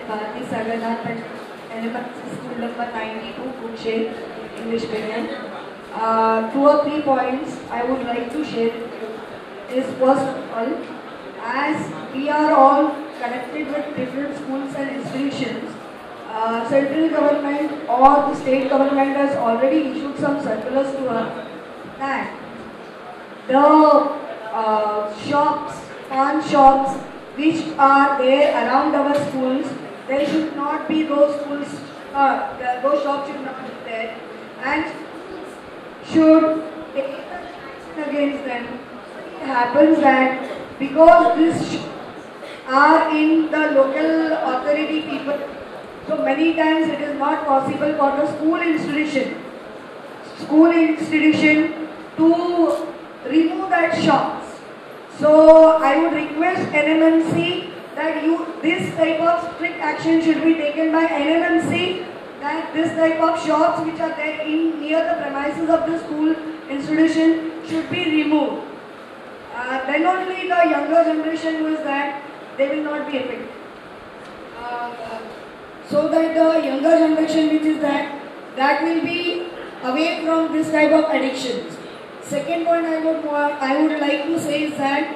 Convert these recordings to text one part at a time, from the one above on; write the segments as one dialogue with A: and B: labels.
A: Bharati Sagarnath and Elementary School number 92, Kukshet, English medium. Two or three points I would like to share is, first of all, as we are all connected with different schools and institutions, central government or the state government has already issued some circulars to us that the shops, pawn shops which are there around our schools, there should not be those schools, those shops should not be there, and should take action against them. It happens that because these are in the local authority people, so many times it is not possible for the school institution to remove that shops. So I would request NMMC that this type of strict action should be taken by NMMC, that this type of shops which are there near the premises of the school institution should be removed. Then only the younger generation who is that, they will not be affected. So that the younger generation which is that will be away from this type of addictions. Second point I would like to say is that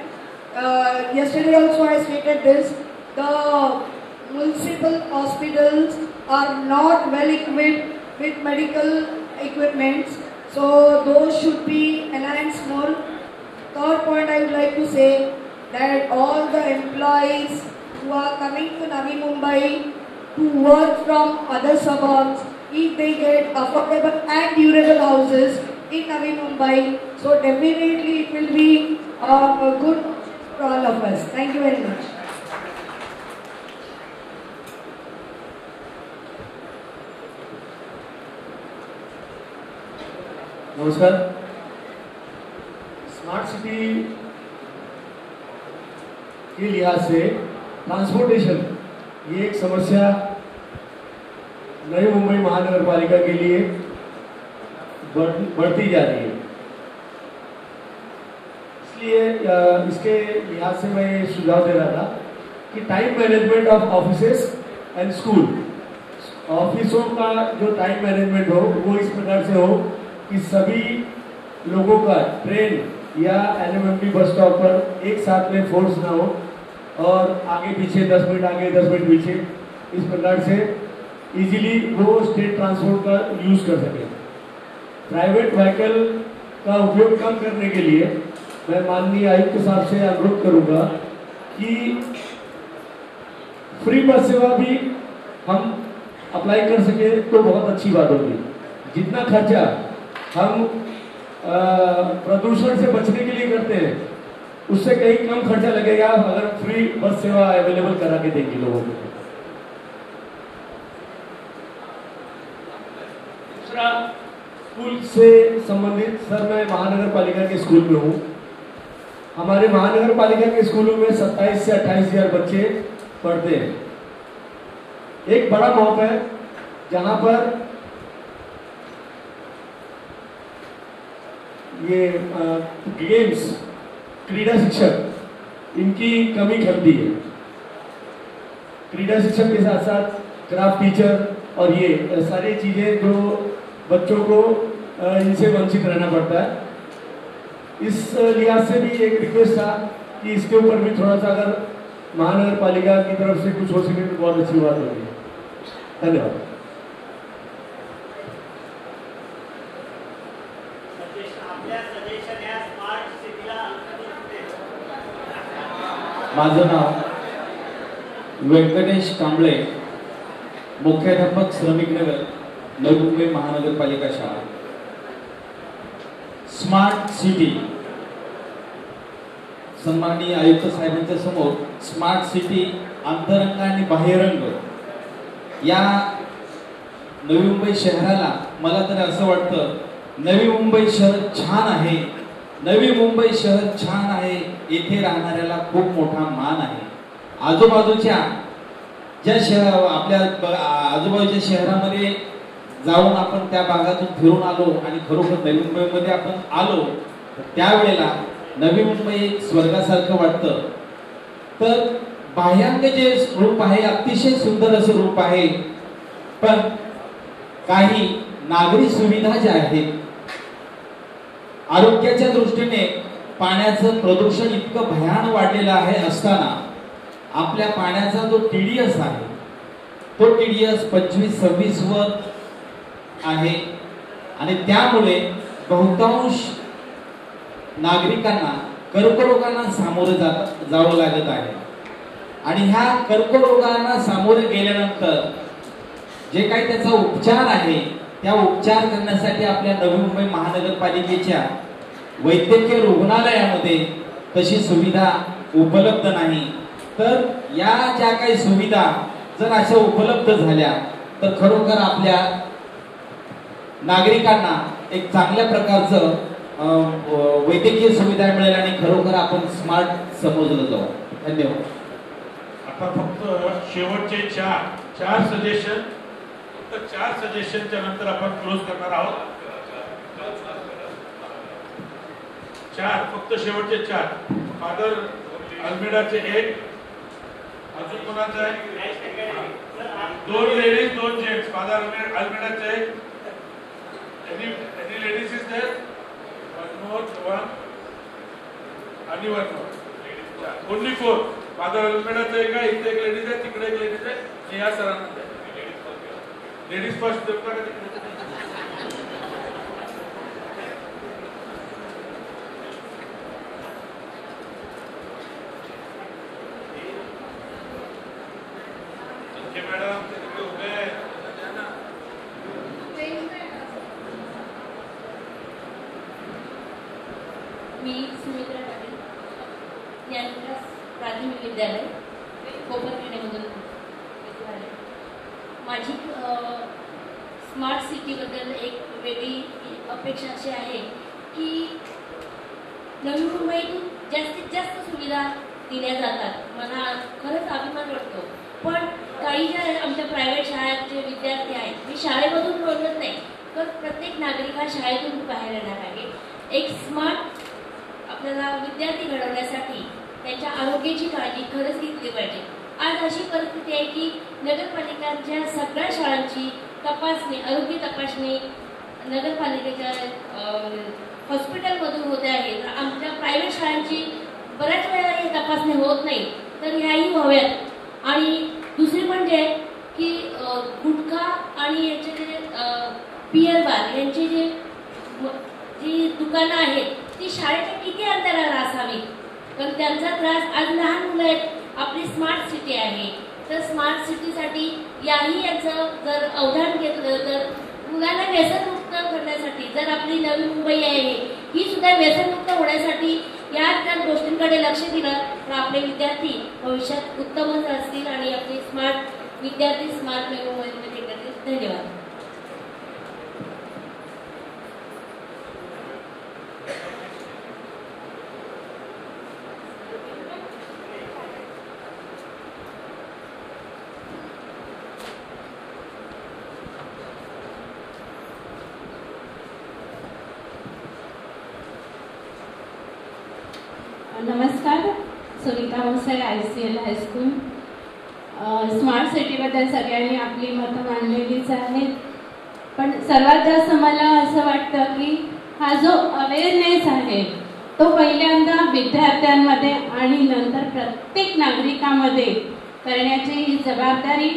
A: yesterday also I stated this, the municipal hospitals are not well equipped with medical equipments, so those should be enhanced more. Third point I would like to say that all the employees who are coming to Navi Mumbai to work from other suburbs, if they get affordable and durable houses in Navi Mumbai, so definitely it will be good for all of us. Thank you very much.
B: नमस्कार. Smart city के लिहाज से transportation ये एक समस्या नई मुंबई महानगर पालिका के लिए बढ़ती जा रही है. इसलिए इसके लिहाज से मैं ये सुझाव दे रहा था कि time management of offices and school, ऑफिसों का जो टाइम मैनेजमेंट हो वो इस प्रकार से हो कि सभी लोगों का ट्रेन या एलएमएमटी बस स्टॉप पर एक साथ में फोर्स ना हो और आगे पीछे 10 मिनट आगे 10 मिनट पीछे, इस प्रकार से इजीली वो स्टेट ट्रांसपोर्ट का यूज कर सके. प्राइवेट व्हीकल का उपयोग कम करने के लिए मैं माननीय आयुक्त साहब से अनुरोध करूंगा कि फ्री बस सेवा भी हम अप्लाई कर सके तो बहुत अच्छी बात होगी. जितना खर्चा हम प्रदूषण से बचने के लिए करते हैं उससे कहीं कम खर्चा लगेगा अगर फ्री बस सेवा अवेलेबल करा के देंगे लोगों को. दूसरा, स्कूल से संबंधित, सर मैं महानगर पालिका के स्कूल में हूँ. हमारे महानगर पालिका के स्कूलों में 27 से 28 हजार बच्चे पढ़ते हैं. एक बड़ा मॉप है जहां पर ये गेम्स, क्रीड़ा शिक्षक, इनकी कमी खलती है. क्रीड़ा शिक्षक के साथ साथ क्राफ्ट टीचर और ये सारी चीजें जो बच्चों को इनसे वंचित रहना पड़ता है. इस लिहाज से भी एक रिक्वेस्ट था कि इसके ऊपर भी थोड़ा सा अगर महानगर पालिका की तरफ से कुछ हो सके तो बहुत अच्छी बात होगी. धन्यवाद.
C: माझं नाव व्यंकटेश कांबळे, मुख्याध्यापक श्रमिक नगर, नवी मुंबई महानगरपालिका शाळा. स्मार्ट सिटी, सन्माननीय आयुक्त साहेबांच्या समोर स्मार्ट सिटी अंतरंग आणि बाह्यरंग या नवी मुंबई शहराला मला तरी असं वाटतं नवी मुंबई शहर छान आहे, नवी मुंबई शहर छान आहे, येथे राहणाऱ्याला खूप मोठा मान आहे. आजूबाजूच्या ज्या शहर आपल्या आजूबाजूच्या शहरामध्ये जाऊन आपण त्या भागातून फिरून आलो आणि खरोखर नवी मुंबईमध्ये आपण आलो त्यावेळेला नवी मुंबई स्वर्गासारखं वाटतं. तर बाह्यांग जे रूप आहे अतिशय सुंदर असं रूप आहे, पण काही नागरी सुविधा ज्या आहेत, आरोग्याच्या दृष्टीने पाण्याचं प्रदूषण इतकं भयान वाढलेलं आहे असताना आपल्या पाण्याचा जो TDS आहे तो TDS 25-26 वर आहे आणि त्यामुळे बहुतांश नागरिकांना कर्करोगांना सामोरे जावं लागत आहे आणि ह्या कर्करोगांना सामोरे गेल्यानंतर जे काही त्याचा उपचार आहे त्या उपचार करण्यासाठी आपल्या नवी मुंबई महानगरपालिकेच्या वैद्यकीय रुग्णालयामध्ये तशी सुविधा उपलब्ध नाही. तर या ज्या काही सुविधा जर अशा उपलब्ध झाल्या तर खरोखर आपल्या नागरिकांना एक चांगल्या प्रकारचं वैद्यकीय सुविधा मिळेल आणि खरोखर आपण स्मार्ट समजलं जाऊ. धन्यवाद.
D: आता फक्त शेवटचे चार सजेशन, फक्त 4 सजेशनच्या नंतर आपण क्लोज करणार आहोत. 4 फक्त शेवटचे 4. फादर अल्मेडाचे 1, अजून कोणाचं आहे? 2 लेडीज 2 जेंट्स. फादर अल्मेडाचे 1. Any ladies is there? One more, आणि one more. Only 4. फादर अल्मेडाचं एक आहे, इथे एक लेडीज आहे, तिकडे एक लेडीज आहे, आणि या सरांना लेडीज फर्स्ट देऊ का?
E: मी सुमित्रा पाटील, ज्ञानविकास प्राथमिक विद्यालय कोपरखेड्यामधून आहे. माझी स्मार्ट सिटीबद्दल एक वेगळी अपेक्षा अशी आहे की नवी मुंबईतून जास्तीत जास्त सुविधा दिल्या जातात. मला खरंच अभिमान वाटतो. पण काही ज्या आमच्या प्रायव्हेट शाळेचे विद्यार्थी आहेत, मी शाळेमधून बोलत नाही, तर प्रत्येक नागरिक हा शाळेतून बाहेर येणार आहे. एक स्मार्ट आपल्याला विद्यार्थी घडवण्यासाठी त्यांच्या आरोग्याची काळजी खरंच घेतली पाहिजे. आज अशी परिस्थिती आहे की नगरपालिकांच्या सगळ्या शाळांची तपासणी, आरोग्य तपासणी नगरपालिकेच्या हॉस्पिटलमधून होते आहे. आमच्या प्रायव्हेट शाळांची बऱ्याच वेळा ही तपासणी होत नाही, तर ह्याही व्हाव्यात. आणि दुसरी म्हणजे की गुटखा आणि याचे जे बिअर बार यांची जी दुकानं आहेत ती शाळेच्या किती अंतरावर असावी, तर त्यांचा त्रास. आज लहान मुलं आहेत, आपली स्मार्ट सिटी आहे, तर स्मार्ट सिटीसाठी याही यांचं जर अवधान घेतलं तर मुलांना व्यसनमुक्त करण्यासाठी, जर आपली नवी मुंबई आहे ही सुद्धा व्यसनमुक्त होण्यासाठी या त्या गोष्टींकडे लक्ष दिलं तर आपले विद्यार्थी भविष्यात उत्तमच असतील आणि आपले स्मार्ट विद्यार्थी स्मार्ट नवी मुंबईमध्ये करतील. धन्यवाद.
F: नमस्कार, सुनीता मोसे, ICL हायस्कूल. स्मार्ट सिटीबद्दल सगळ्यांनी आपली मतं मांडलेलीच आहेत, पण सर्वात जास्त मला असं वाटतं की हा जो अवेअरनेस आहे तो पहिल्यांदा विद्यार्थ्यांमध्ये आणि नंतर प्रत्येक नागरिकांमध्ये करण्याची ही जबाबदारी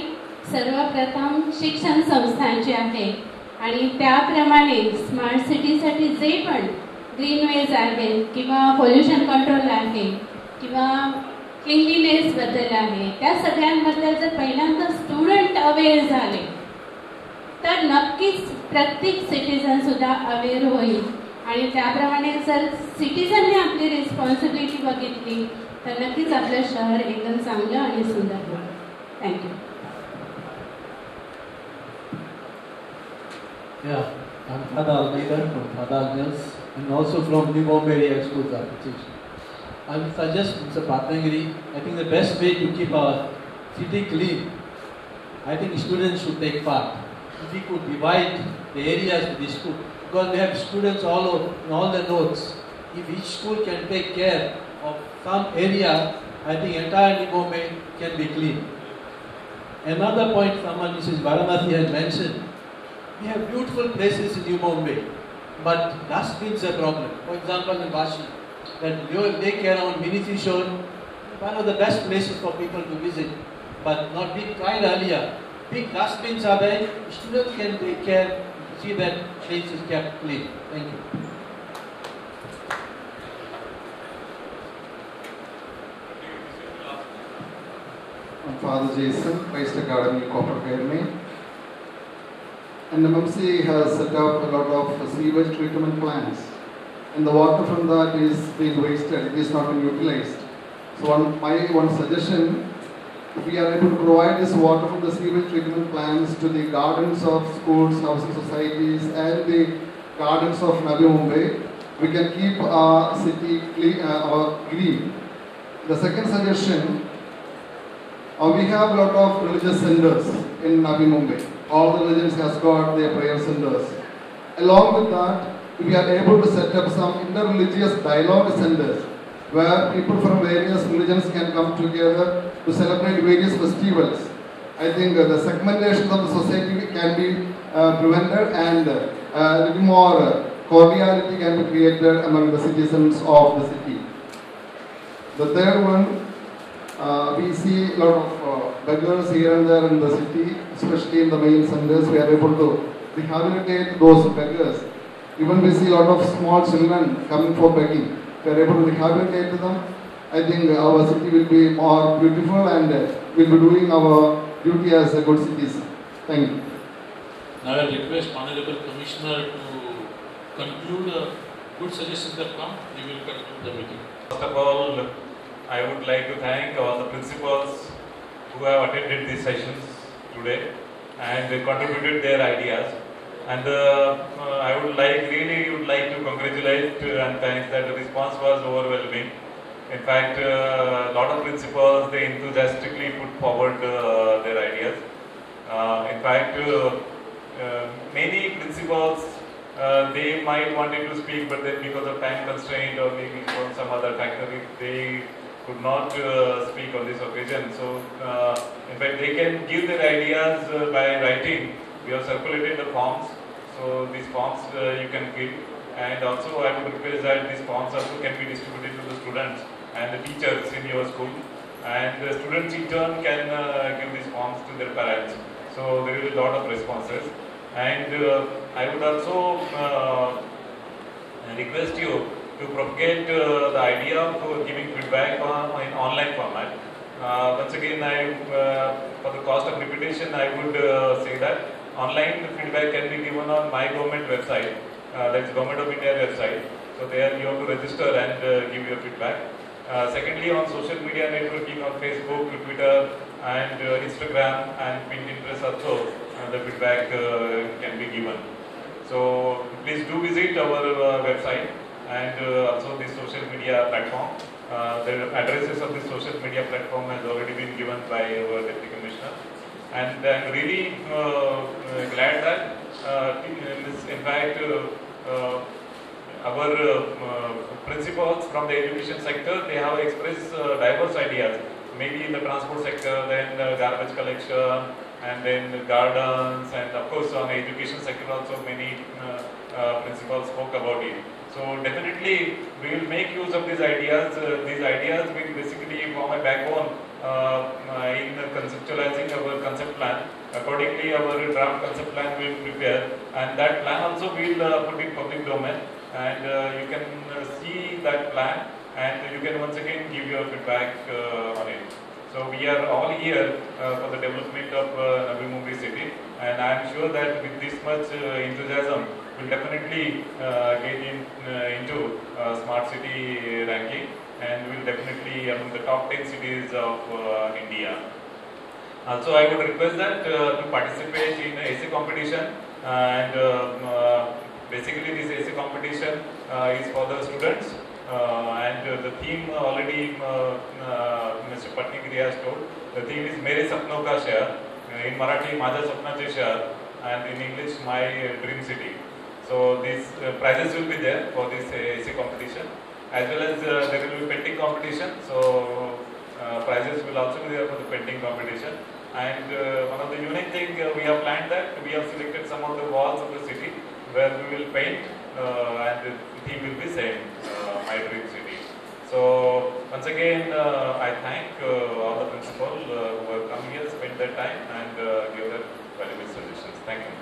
F: सर्वप्रथम शिक्षण संस्थांची आहे. आणि त्याप्रमाणे स्मार्ट सिटीसाठी जे पण ग्रीनवेज आहे किंवा पोल्युशन कंट्रोल आहे किंवा क्लिनलीनेसबद्दल आहे, त्या सगळ्यांबद्दल जर पहिल्यांदा स्टुडंट अवेअर झाले तर नक्कीच प्रत्येक सिटीजन सुद्धा अवेअर होईल. आणि त्याप्रमाणे जर सिटीजनने आपली रिस्पॉन्सिबिलिटी बघितली तर नक्कीच आपलं शहर एकदम चांगलं आणि सुंदर होईल. Thank you.
G: Yeah, I'm Father Almeida from Father Agnes and also from New Bombay Area Schools Association. I would suggest Mr. Patnagiri, I think the best way to keep our city clean, I think students should take part. If we could divide the areas with the school, because we have students all over in all the nodes. If each school can take care of some area I think entire New Bombay can be clean. Another point someone Mrs. Varanasi has mentioned, we have beautiful places in New Bombay, but dustbins are a problem. For example, in Vashi, that lake around Minisi Shore, one of the best places for people to visit, but not being tried earlier. Big dustbins are there, students can take care, see that place is kept clean. Thank you.
H: I'm Father Jason, Christ Academy, Copper Academy. And MMC has set up a lot of sewage treatment plants. And the water from that is being wasted, it is not being utilized. So my one suggestion, if we are able to provide this water from the sewage treatment plants to the gardens of schools, housing societies and the gardens of Navi Mumbai, we can keep our city green. The second suggestion, we have a lot of religious centers in Navi Mumbai. All the religions has got their prayer centers. Along with that, we are able to set up some inter-religious dialogue centers where people from various religions can come together to celebrate various festivals. I think the segmentation of the society can be prevented and a little more cordiality can be created among the citizens of the city. The third one, we see a lot of beggars here and there in the city, especially in the main centers. We are able to rehabilitate those beggars. Even we see a lot of small children coming for begging. We are able to rehabilitate them. I think our city will be more beautiful and we will be doing our duty as a good citizen. Thank you.
I: Now I request Honorable Commissioner to conclude good suggestions that come. We will conclude the meeting.
J: First of all, I would like to thank all the principals who have attended these sessions today and contributed their ideas. And I would really would like to congratulate and thank that the response was overwhelming. In fact, a lot of principals, they enthusiastically put forward their ideas. In fact, many principals, they might wanted to speak, but then because of time constraint or maybe for some other factor, they could not speak on this occasion. So, in fact, they can give their ideas by writing. We have circulated the forms, so these forms you can fill. And also, I would request that these forms also can be distributed to the students and the teachers in your school. And the students in turn can give these forms to their parents. So there is a lot of responses. And I would also request you to propagate the idea of giving feedback in online format. Once again, for the cost of repetition, I would say that online feedback can be given on my government website, that's Government of India website. So there you have to register and give your feedback. Secondly, on social media networking on Facebook, Twitter, and Instagram and Pinterest also, the feedback can be given. So please do visit our website and also the social media platform. The addresses of the social media platform has already been given by our Deputy Commissioner. And I'm really glad that, in fact, our principals from the education sector, they have expressed diverse ideas. Maybe in the transport sector, then garbage collection, and then gardens, and of course on the education sector also many principals spoke about it. So definitely we will make use of these ideas. These ideas will basically form a backbone in conceptualizing our concept plan. Accordingly, our draft concept plan will prepare, and that plan also will put in public domain, and you can see that plan, and you can once again give your feedback on it. So we are all here for the development of Navi Mumbai city, and I am sure that with this much enthusiasm, we'll definitely get into smart city ranking, and we'll definitely among the top 10 cities of India. Also, I would request that to participate in the essay competition, and basically this essay competition is for the students, and the theme already Mr. Patnigiri has told. The theme is Mere Sapno Ka Shehar, in Marathi Majha Sapnache Shehar, and in English My Dream City. So these prizes will be there for this essay competition, as well as there will be painting competition. So will also be there for the painting competition. And one of the unique thing we have planned that we have selected some of the walls of the city where we will paint and the theme will be same, My Dream City. So once again I thank all the principals who have come here, spent their time and give their valuable suggestions. Thank you.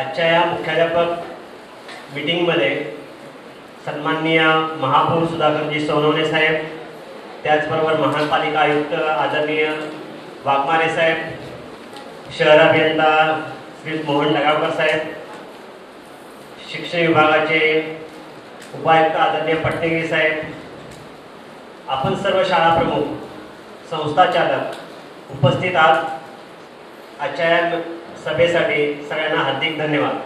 K: आजच्या या मुख्याध्यापक मीटिंगमध्ये सन्माननीय महापौर सुधाकरजी सोनवणे साहेब, त्याचबरोबर महानपालिका आयुक्त आदरणीय वाघमारे साहेब, शहर अभियंता श्री मोहन लगावकर साहेब, शिक्षण विभागाचे उपायुक्त आदरणीय पटणेगिरी साहेब, आपण सर्व शाळा प्रमुख, संस्था चालक उपस्थित आहात. आजच्या सभेसाठी सगळ्यांना हार्दिक धन्यवाद.